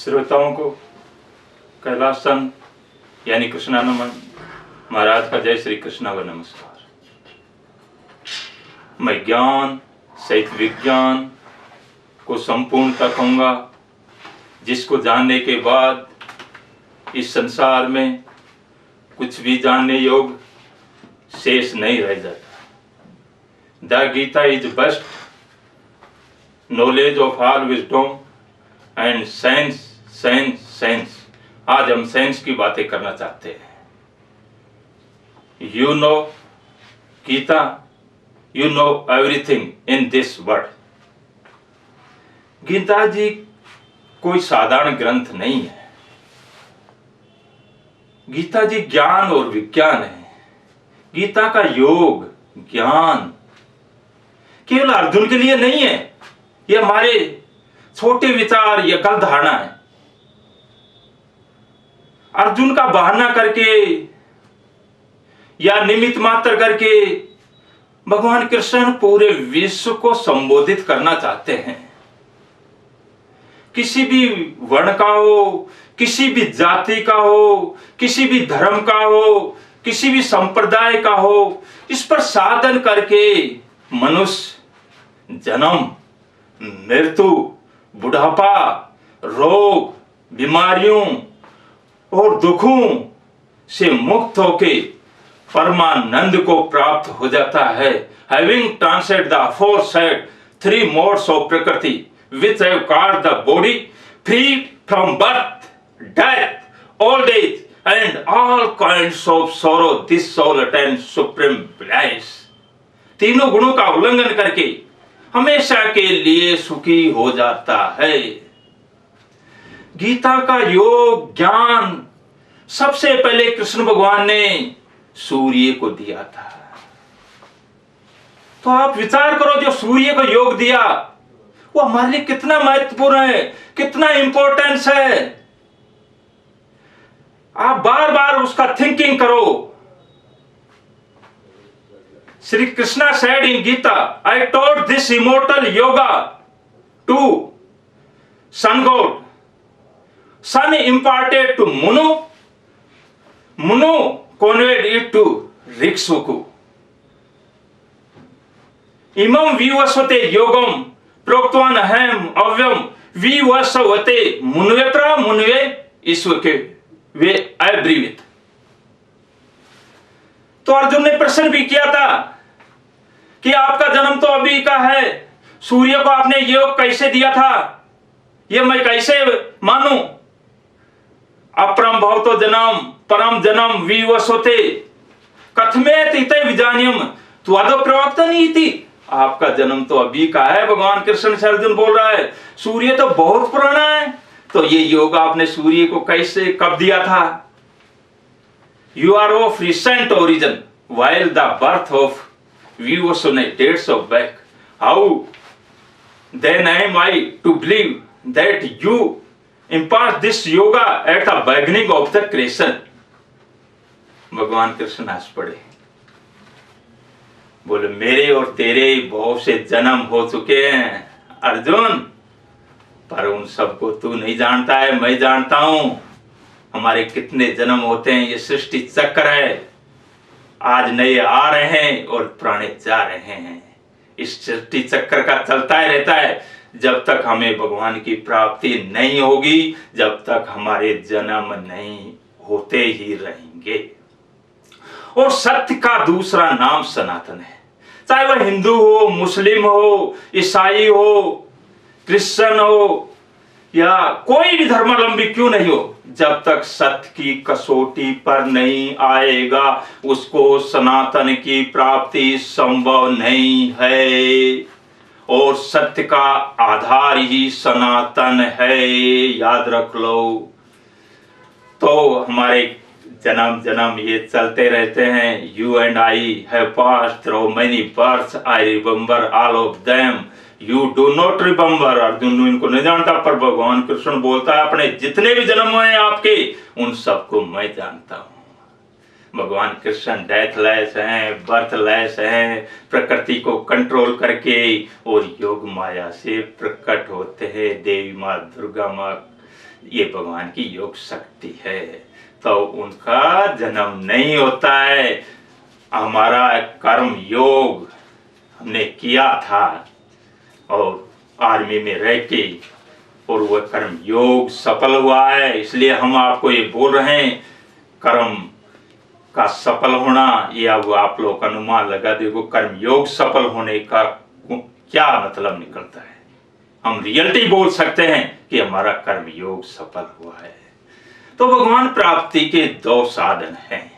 श्रोताओं को कैलाश संत यानी कृष्णानंद महाराज का जय श्री कृष्णा व नमस्कार। मैं ज्ञान सहित विज्ञान को संपूर्णता कहूँगा, जिसको जानने के बाद इस संसार में कुछ भी जानने योग्य शेष नहीं रह जाता। The Gita is best knowledge of all wisdom and science science science. आज हम साइंस की बातें करना चाहते हैं। You know Gita, you know everything in this world. Gita ji कोई साधारण ग्रंथ नहीं है। गीता जी ज्ञान और विज्ञान है। गीता का योग ज्ञान केवल अर्जुन के लिए नहीं है। ये हमारे छोटे विचार या गलत धारणा है। अर्जुन का बहाना करके या निमित्त मात्र करके भगवान कृष्ण पूरे विश्व को संबोधित करना चाहते हैं। किसी भी वर्ण का हो, किसी भी जाति का हो, किसी भी धर्म का हो, किसी भी संप्रदाय का हो, इस पर साधन करके मनुष्य जन्म, मृत्यु, बुढ़ापा, रोग, बीमारियों और दुखों से मुक्त होके परमानंद को प्राप्त हो जाता है। Having transcended the aforesaid three modes of Prakriti, which have caused the body free from birth, death, old age, and all kinds of sorrow, this soul attains supreme bliss. तीनों गुणों का उल्लंघन करके हमेशा के लिए सुखी हो जाता है। गीता का योग ज्ञान सबसे पहले कृष्ण भगवान ने सूर्य को दिया था। तो आप विचार करो, जो सूर्य को योग दिया वो हमारे लिए कितना महत्वपूर्ण है, कितना इंपॉर्टेंस है। आप बार बार उसका थिंकिंग करो। Sri Krishna said in Gita, I taught this immortal yoga to sun god. Sun imparted to Munu. Munu conveyed it to Riksuku. Imam vivasvate yogam proktvan ahem avyam vivasvate munvetra munve ईश्वके way I breathe. तो अर्जुन ने प्रश्न भी किया था कि आपका जन्म तो अभी का है, सूर्य को आपने योग कैसे दिया था, ये मैं कैसे मानूं। अपरम भवतो जन्म परम जन्म विवसोते कथमेत इते विजानियम त्वद प्रवक्ता नीति। आपका जन्म तो अभी का है, भगवान कृष्ण से अर्जुन बोल रहा है। सूर्य तो बहुत पुराना है, तो ये योग आपने सूर्य को कैसे कब दिया था। You are of recent origin, while the birth of Vivasvane dates of back. How then am I to believe that you impart this yoga at the beginning of the creation? भगवान कृष्ण हंस पड़े, बोले मेरे और तेरे बहुत से जन्म हो चुके हैं अर्जुन, पर उन सबको तू नहीं जानता है, मैं जानता हूं। हमारे कितने जन्म होते हैं, ये सृष्टि चक्र है। आज नए आ रहे हैं और पुराने जा रहे हैं। इस सृष्टि चक्र का चलता ही रहता है। जब तक हमें भगवान की प्राप्ति नहीं होगी, जब तक हमारे जन्म नहीं होते ही रहेंगे। और सत्य का दूसरा नाम सनातन है। चाहे वह हिंदू हो, मुस्लिम हो, ईसाई हो, क्रिश्चियन हो या कोई भी धर्मावलंबी क्यों नहीं हो, जब तक सत्य की कसौटी पर नहीं आएगा उसको सनातन की प्राप्ति संभव नहीं है। और सत्य का आधार ही सनातन है, याद रख लो। तो हमारे जन्म जन्म ये चलते रहते हैं। You and I have passed through many births, I remember all of them, you do not remember. Arjun इनको नहीं जानता, पर भगवान कृष्ण बोलता है अपने जितने भी जन्म हुए हैं आपके, उन सबको मैं जानता हूं। भगवान कृष्ण डेथलेस हैं, बर्थलेस हैं, प्रकृति को कंट्रोल करके और योग माया से प्रकट होते हैं। देवी माँ दुर्गा माँ ये भगवान की योग शक्ति है। तो उनका जन्म नहीं होता है। हमारा कर्म योग हमने किया था और आर्मी में रह के, और वह कर्म योग सफल हुआ है, इसलिए हम आपको ये बोल रहे हैं। कर्म का सफल होना, ये अब आप लोग अनुमान लगा देखो कर्म योग सफल होने का क्या मतलब निकलता है। हम रियलिटी बोल सकते हैं कि हमारा कर्म योग सफल हुआ है। तो भगवान प्राप्ति के दो साधन हैं।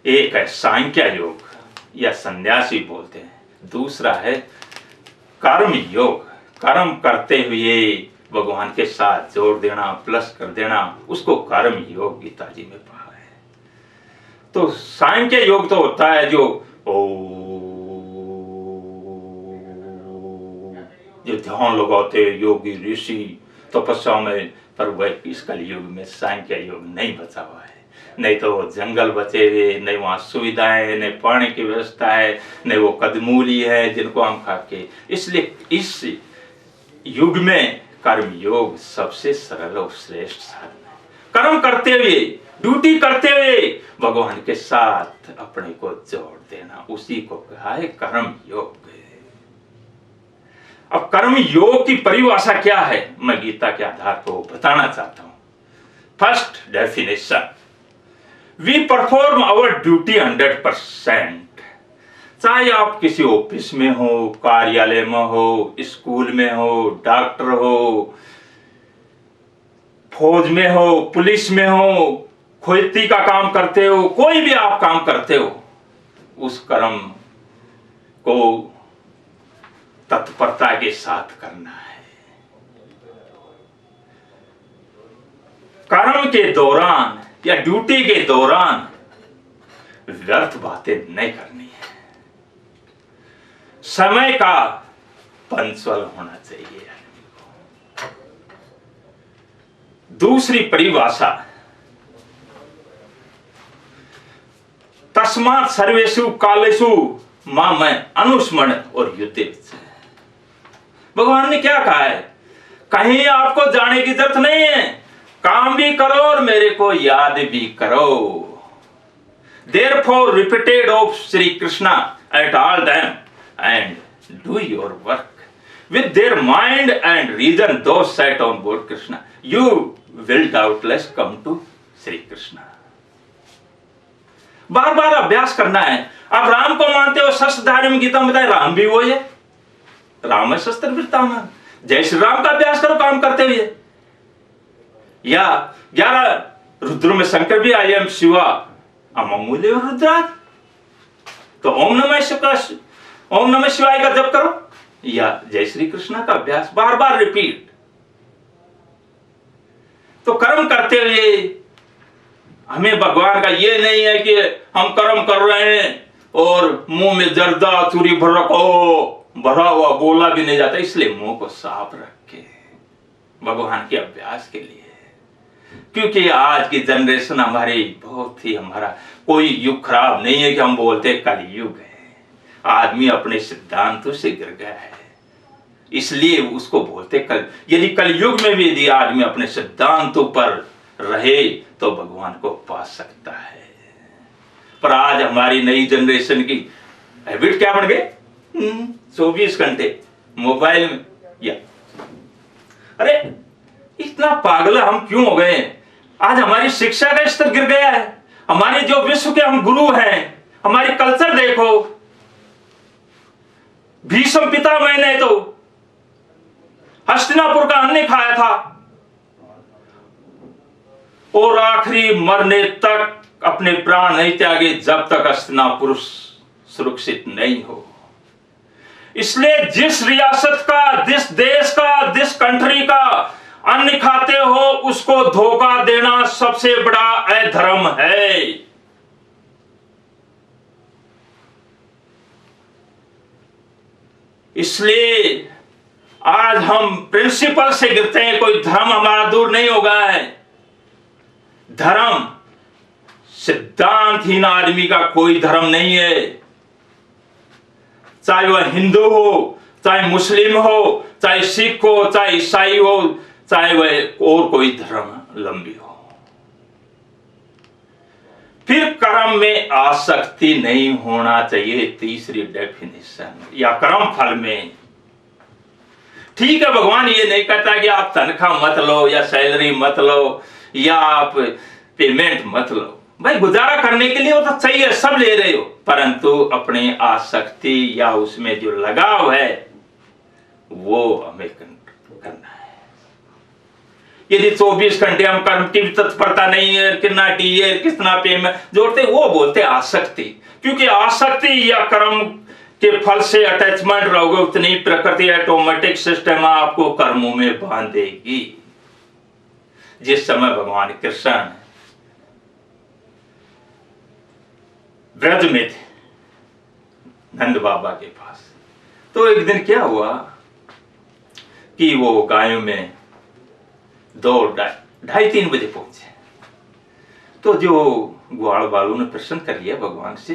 एक है सांख्य योग या सन्यासी बोलते हैं, दूसरा है कर्म योग। कर्म करते हुए भगवान के साथ जोड़ देना, प्लस कर देना, उसको कर्म योग गीता जी में पढ़ा है। तो सांख्य योग तो होता है जो ध्यान लगाते योगी ऋषि तपस्या में, पर वह इस कलयुग में सांख्य योग नहीं बचा हुआ है। नहीं तो वो जंगल बचे हुए, नहीं वहाँ सुविधाएं, नहीं पानी की व्यवस्था है, नहीं वो कदमूली है जिनको हम खा के। इसलिए इस युग में कर्म योग सबसे सरल और श्रेष्ठ साधन है। कर्म करते हुए, ड्यूटी करते हुए भगवान के साथ अपने को जोड़ देना, उसी को कहा है कर्म योग। अब कर्म योग की परिभाषा क्या है, मैं गीता के आधार पर बताना चाहता हूं। First definition, we perform our duty 100%। चाहे आप किसी ऑफिस में हो, कार्यालय में हो, स्कूल में हो, डॉक्टर हो, फौज में हो, पुलिस में हो, खेती का काम करते हो, कोई भी आप काम करते हो, उस कर्म को तत्परता के साथ करना है। कर्म के दौरान या ड्यूटी के दौरान व्यर्थ बातें नहीं करनी है। समय का पंचुअल होना चाहिए आदमी को। दूसरी परिभाषा, तस्मात् सर्वेषु कालेषु मां मैं अनुस्मरण और युद्धे। भगवान ने क्या कहा है, कहीं आपको जाने की जरूरत नहीं है, काम भी करो और मेरे को याद भी करो। Therefore repeated of Sri Krishna at all time and do your work with their mind and reason, those set on board Krishna, you will doubtless come to Sri Krishna। बार बार अभ्यास करना है। आप राम को मानते हो, शस्त्रधारी में गीता में बताए राम भी वो है, राम है शस्त्र वृत्तान। जय श्री राम का अभ्यास करो काम करते हुए। या 11 रुद्र में शंकर भी आई एम शिवा अमूल्य रुद्राज। तो ओम नमः शिवाय का जप करो या जय श्री कृष्ण का अभ्यास बार बार रिपीट। तो कर्म करते हुए हमें भगवान का ये नहीं है कि हम कर्म कर रहे हैं और मुंह में जर्दा चूरी भरा हुआ बोला भी नहीं जाता, इसलिए मुंह को साफ रखे भगवान के अभ्यास के लिए। क्योंकि आज की जनरेशन हमारी बहुत ही, हमारा कोई युग खराब नहीं है कि हम बोलते कलयुग है। आदमी अपने सिद्धांतों से गिर गया है, इसलिए उसको बोलते कल। यदि कलयुग में भी यदि आदमी अपने सिद्धांतों पर रहे तो भगवान को पा सकता है। पर आज हमारी नई जनरेशन की हैबिट क्या बन गई, 24 घंटे मोबाइल में। या अरे इतना पागल हम क्यों हो गए? आज हमारी शिक्षा का स्तर गिर गया है। हमारे जो विश्व के हम गुरु हैं, हमारी कल्चर देखो। भीष्म पितामह ने तो हस्तिनापुर का अन्न खाया था और आखिरी मरने तक अपने प्राण नहीं त्यागे जब तक हस्तिनापुर सुरक्षित नहीं हो। इसलिए जिस रियासत का, जिस देश का, जिस कंट्री का अन्न खाते हो उसको धोखा देना सबसे बड़ा अधर्म है। इसलिए आज हम प्रिंसिपल से गिरते हैं, कोई धर्म हमारा दूर नहीं होगा है। धर्म सिद्धांतहीन आदमी का कोई धर्म नहीं है। चाहे वह हिंदू हो, चाहे मुस्लिम हो, चाहे सिख हो, चाहे ईसाई हो, चाहे वह और कोई धर्मावलंबी हो। फिर कर्म में आसक्ति नहीं होना चाहिए, तीसरी डेफिनेशन, या कर्म फल में। ठीक है, भगवान ये नहीं कहता कि आप तनख्वाह मत लो या सैलरी मत लो या आप पेमेंट मत लो, भाई गुजारा करने के लिए वो तो चाहिए, सब ले रहे हो, परंतु अपने आसक्ति या उसमें जो लगाव है वो हमें करना है। यदि 24 घंटे हम कर्म की तत्परता नहीं है, कितना टीए कितना पेमेंट जोड़ते, वो बोलते आसक्ति, क्योंकि आसक्ति या कर्म के फल से अटैचमेंट रहोगे उतनी प्रकृति ऑटोमेटिक सिस्टम आपको कर्मों में बांधेगी। जिस समय भगवान कृष्ण ब्रज में थे नंद बाबा के पास, तो एक दिन क्या हुआ कि वो गायों में 2-2:30-3 बजे पहुंचे। तो जो ग्वाल बालू ने प्रश्न कर लिया भगवान से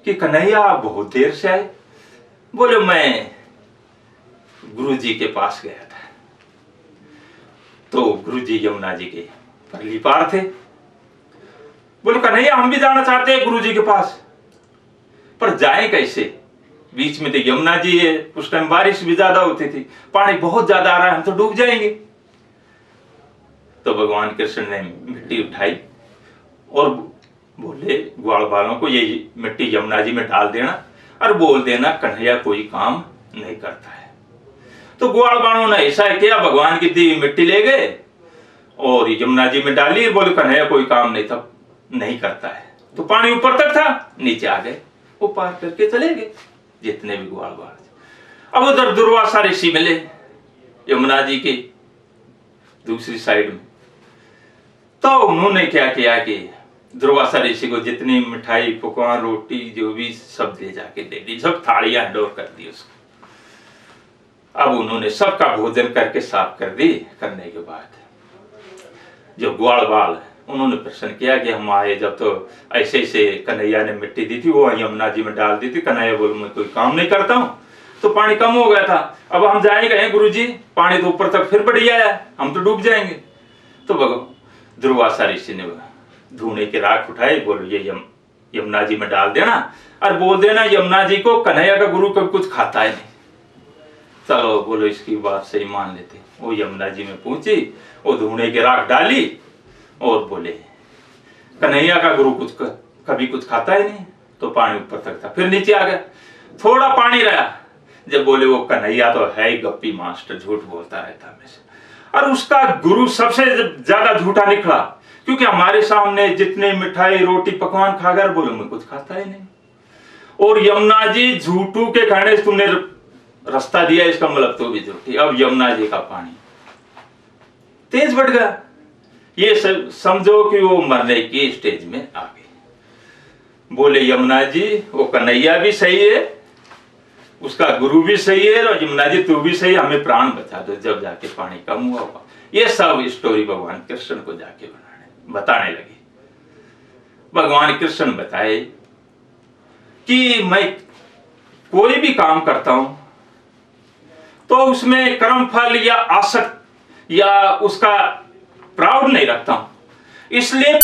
कि कन्हैया आप बहुत देर से आए। बोले मैं गुरु जी के पास गया था। तो गुरु जी यमुना जी के परली पार थे। बोले कन्हैया हम भी जाना चाहते हैं गुरु जी के पास, पर जाए कैसे? बीच में तो यमुना जी है, उस टाइम बारिश भी ज्यादा होती थी, पानी बहुत ज्यादा आ रहा है, हम तो डूब जाएंगे। तो भगवान कृष्ण ने मिट्टी उठाई और बोले ग्वाल बालों को ये मिट्टी यमुना जी में डाल देना और बोल देना कन्हैया कोई काम नहीं करता है। तो ग्वाल बालों ने ऐसा किया, भगवान की दी मिट्टी ले गए और यमुना जी में डाली, बोले कन्हैया कोई काम नहीं करता है। तो पानी ऊपर तक था, नीचे आ गए, वो पार करके चले गए जितने भी ग्वाल बाल। अब उधर दुर्वासा ऋषि मिले यमुना जी के दूसरी साइड में। तो उन्होंने क्या किया कि दुर्वासा ऋषि को जितनी मिठाई पकवान रोटी जो भी सब ले जाके दे दी, सब थालियां हैंडओवर कर दी उसको। अब उन्होंने सबका भोजन करके साफ कर दी। करने के बाद जो ग्वाल बाल उन्होंने प्रश्न किया कि हम आए जब तो ऐसे ऐसे कन्हैया ने मिट्टी दी थी, वो यमुना जी में डाल दी थी। कन्हैया बोले मैं कोई काम नहीं करता हूँ, तो पानी कम हो गया था, अब हम जाएंगे गुरु जी, पानी तो ऊपर तक फिर बढ़ गया है, हम तो डूब जाएंगे। तो दुर्वासा ऋषि ने धूने के राख उठाए, बोले ये यमुना जी में डाल देना और बोल देना यमुना जी को कन्हैया का गुरु कभी कुछ खाता है नहीं। चलो बोलो इसकी बात सही मान लेते। वो यमुना जी में पहुंची, वो धूने के राख डाली और बोले कन्हैया का गुरु कभी कुछ खाता ही नहीं। तो पानी ऊपर तक था, फिर नीचे आ गया, थोड़ा पानी रहा। जब बोले वो कन्हैया तो है ही गप्पी मास्टर, झूठ बोलता रहता हमेशा, और उसका गुरु सबसे ज्यादा झूठा निकला, क्योंकि हमारे सामने जितने मिठाई रोटी पकवान खा गया, बोले मैं कुछ खाता ही नहीं। और यमुना जी झूठू के कहने से तुमने रास्ता दिया, इसका मतलब तो भी झूठी। अब यमुना जी का पानी तेज बढ़ गया, ये समझो कि वो मरने की स्टेज में आ गई। बोले यमुना जी वो कन्हैया भी सही है, उसका गुरु भी सही है, और यमुना जी तू भी सही, हमें प्राण बचा दो। जब जाके पानी कम हुआ होगा, ये सब स्टोरी भगवान कृष्ण को जाके बताने लगे। भगवान कृष्ण बताए कि मैं कोई भी काम करता हूं तो उसमें कर्म फल या आसक्त या उसका प्राउड नहीं रखता हूं, इसलिए